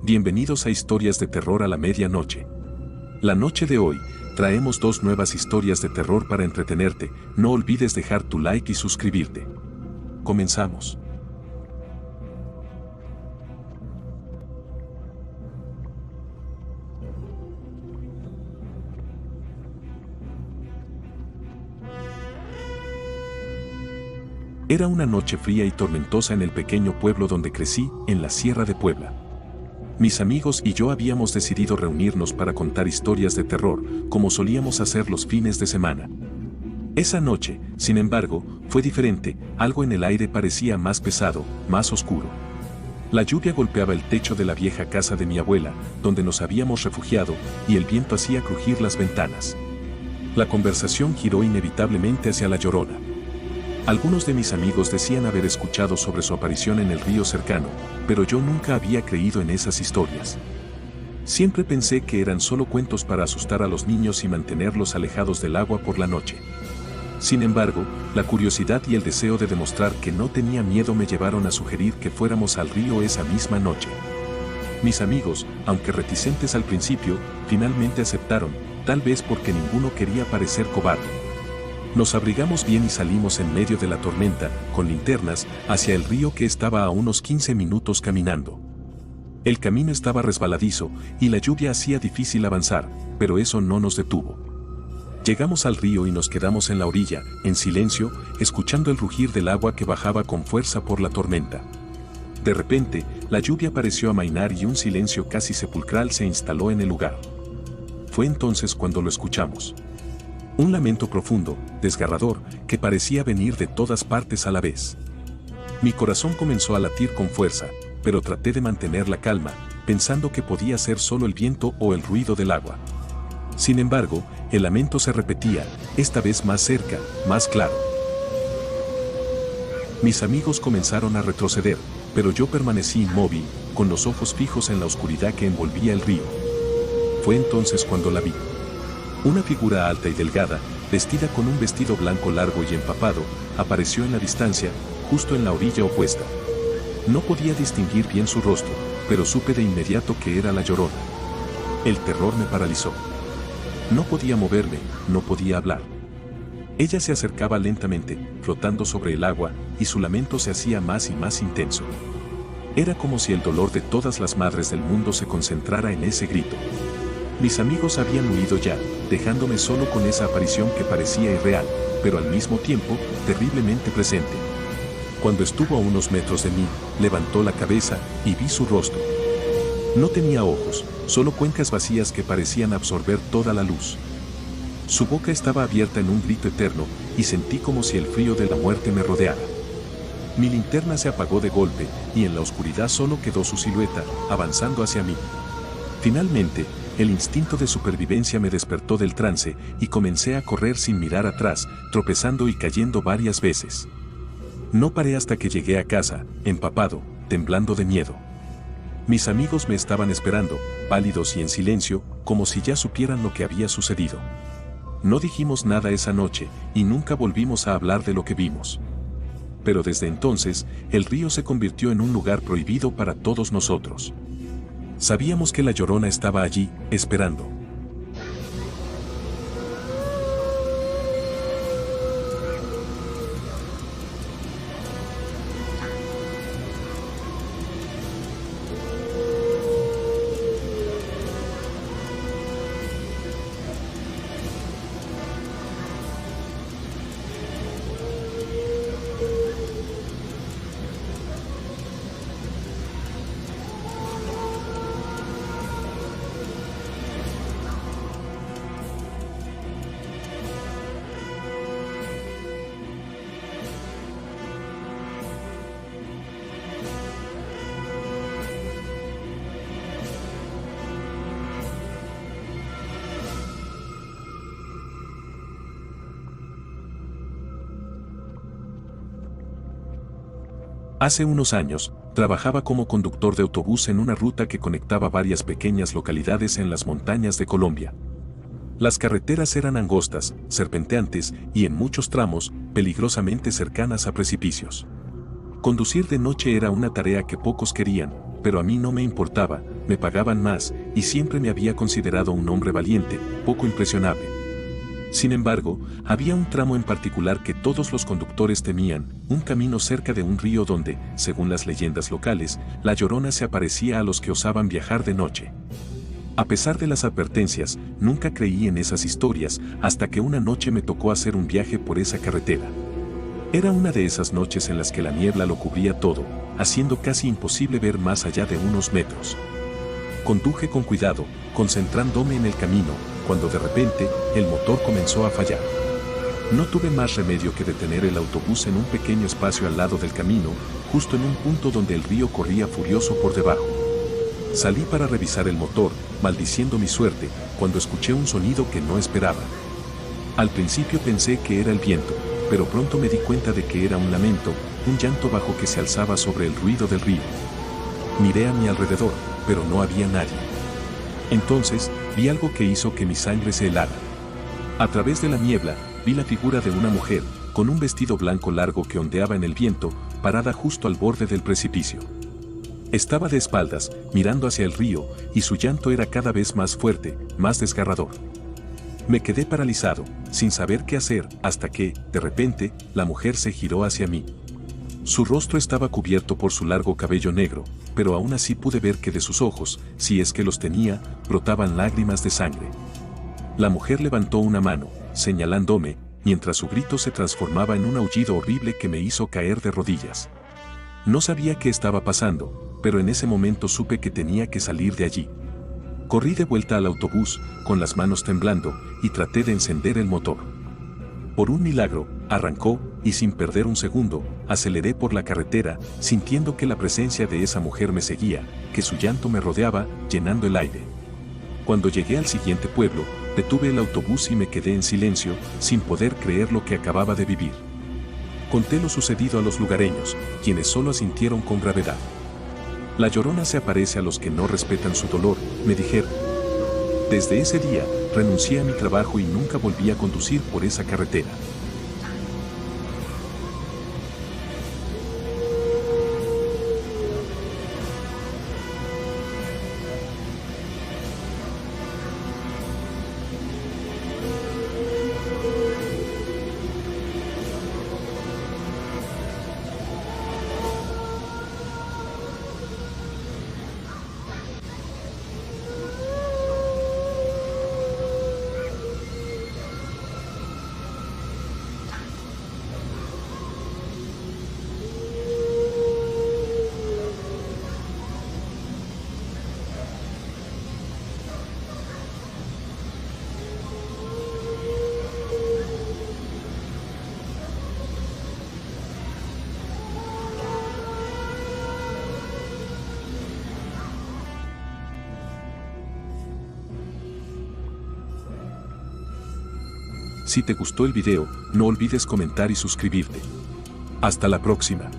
Bienvenidos a Historias de Terror a la Medianoche. La noche de hoy, traemos dos nuevas historias de terror para entretenerte. No olvides dejar tu like y suscribirte. Comenzamos. Era una noche fría y tormentosa en el pequeño pueblo donde crecí, en la Sierra de Puebla. Mis amigos y yo habíamos decidido reunirnos para contar historias de terror, como solíamos hacer los fines de semana. Esa noche, sin embargo, fue diferente. Algo en el aire parecía más pesado, más oscuro. La lluvia golpeaba el techo de la vieja casa de mi abuela, donde nos habíamos refugiado, y el viento hacía crujir las ventanas. La conversación giró inevitablemente hacia la Llorona. Algunos de mis amigos decían haber escuchado sobre su aparición en el río cercano, pero yo nunca había creído en esas historias. Siempre pensé que eran solo cuentos para asustar a los niños y mantenerlos alejados del agua por la noche. Sin embargo, la curiosidad y el deseo de demostrar que no tenía miedo me llevaron a sugerir que fuéramos al río esa misma noche. Mis amigos, aunque reticentes al principio, finalmente aceptaron, tal vez porque ninguno quería parecer cobarde. Nos abrigamos bien y salimos en medio de la tormenta, con linternas, hacia el río que estaba a unos 15 minutos caminando. El camino estaba resbaladizo, y la lluvia hacía difícil avanzar, pero eso no nos detuvo. Llegamos al río y nos quedamos en la orilla, en silencio, escuchando el rugir del agua que bajaba con fuerza por la tormenta. De repente, la lluvia pareció amainar y un silencio casi sepulcral se instaló en el lugar. Fue entonces cuando lo escuchamos. Un lamento profundo, desgarrador, que parecía venir de todas partes a la vez. Mi corazón comenzó a latir con fuerza, pero traté de mantener la calma, pensando que podía ser solo el viento o el ruido del agua. Sin embargo, el lamento se repetía, esta vez más cerca, más claro. Mis amigos comenzaron a retroceder, pero yo permanecí inmóvil, con los ojos fijos en la oscuridad que envolvía el río. Fue entonces cuando la vi. Una figura alta y delgada, vestida con un vestido blanco largo y empapado, apareció en la distancia, justo en la orilla opuesta. No podía distinguir bien su rostro, pero supe de inmediato que era la Llorona. El terror me paralizó. No podía moverme, no podía hablar. Ella se acercaba lentamente, flotando sobre el agua, y su lamento se hacía más y más intenso. Era como si el dolor de todas las madres del mundo se concentrara en ese grito. Mis amigos habían huido ya, dejándome solo con esa aparición que parecía irreal, pero al mismo tiempo, terriblemente presente. Cuando estuvo a unos metros de mí, levantó la cabeza y vi su rostro. No tenía ojos, solo cuencas vacías que parecían absorber toda la luz. Su boca estaba abierta en un grito eterno, y sentí como si el frío de la muerte me rodeara. Mi linterna se apagó de golpe, y en la oscuridad solo quedó su silueta, avanzando hacia mí. Finalmente, el instinto de supervivencia me despertó del trance y comencé a correr sin mirar atrás, tropezando y cayendo varias veces. No paré hasta que llegué a casa, empapado, temblando de miedo. Mis amigos me estaban esperando, pálidos y en silencio, como si ya supieran lo que había sucedido. No dijimos nada esa noche, y nunca volvimos a hablar de lo que vimos. Pero desde entonces, el río se convirtió en un lugar prohibido para todos nosotros. Sabíamos que la Llorona estaba allí, esperando. Hace unos años, trabajaba como conductor de autobús en una ruta que conectaba varias pequeñas localidades en las montañas de Colombia. Las carreteras eran angostas, serpenteantes y en muchos tramos, peligrosamente cercanas a precipicios. Conducir de noche era una tarea que pocos querían, pero a mí no me importaba, me pagaban más, y siempre me había considerado un hombre valiente, poco impresionable. Sin embargo, había un tramo en particular que todos los conductores temían, un camino cerca de un río donde, según las leyendas locales, la Llorona se aparecía a los que osaban viajar de noche. A pesar de las advertencias, nunca creí en esas historias hasta que una noche me tocó hacer un viaje por esa carretera. Era una de esas noches en las que la niebla lo cubría todo, haciendo casi imposible ver más allá de unos metros. Conduje con cuidado, concentrándome en el camino, cuando de repente, el motor comenzó a fallar. No tuve más remedio que detener el autobús en un pequeño espacio al lado del camino, justo en un punto donde el río corría furioso por debajo. Salí para revisar el motor, maldiciendo mi suerte, cuando escuché un sonido que no esperaba. Al principio pensé que era el viento, pero pronto me di cuenta de que era un lamento, un llanto bajo que se alzaba sobre el ruido del río. Miré a mi alrededor, pero no había nadie. Entonces, vi algo que hizo que mi sangre se helara. A través de la niebla, vi la figura de una mujer, con un vestido blanco largo que ondeaba en el viento, parada justo al borde del precipicio. Estaba de espaldas, mirando hacia el río, y su llanto era cada vez más fuerte, más desgarrador. Me quedé paralizado, sin saber qué hacer, hasta que, de repente, la mujer se giró hacia mí. Su rostro estaba cubierto por su largo cabello negro, pero aún así pude ver que de sus ojos, si es que los tenía, brotaban lágrimas de sangre. La mujer levantó una mano, señalándome, mientras su grito se transformaba en un aullido horrible que me hizo caer de rodillas. No sabía qué estaba pasando, pero en ese momento supe que tenía que salir de allí. Corrí de vuelta al autobús, con las manos temblando, y traté de encender el motor. Por un milagro, arrancó, y sin perder un segundo, aceleré por la carretera, sintiendo que la presencia de esa mujer me seguía, que su llanto me rodeaba, llenando el aire. Cuando llegué al siguiente pueblo, detuve el autobús y me quedé en silencio, sin poder creer lo que acababa de vivir. Conté lo sucedido a los lugareños, quienes solo asintieron con gravedad. La Llorona se aparece a los que no respetan su dolor, me dijeron. Desde ese día, renuncié a mi trabajo y nunca volví a conducir por esa carretera. Si te gustó el video, no olvides comentar y suscribirte. Hasta la próxima.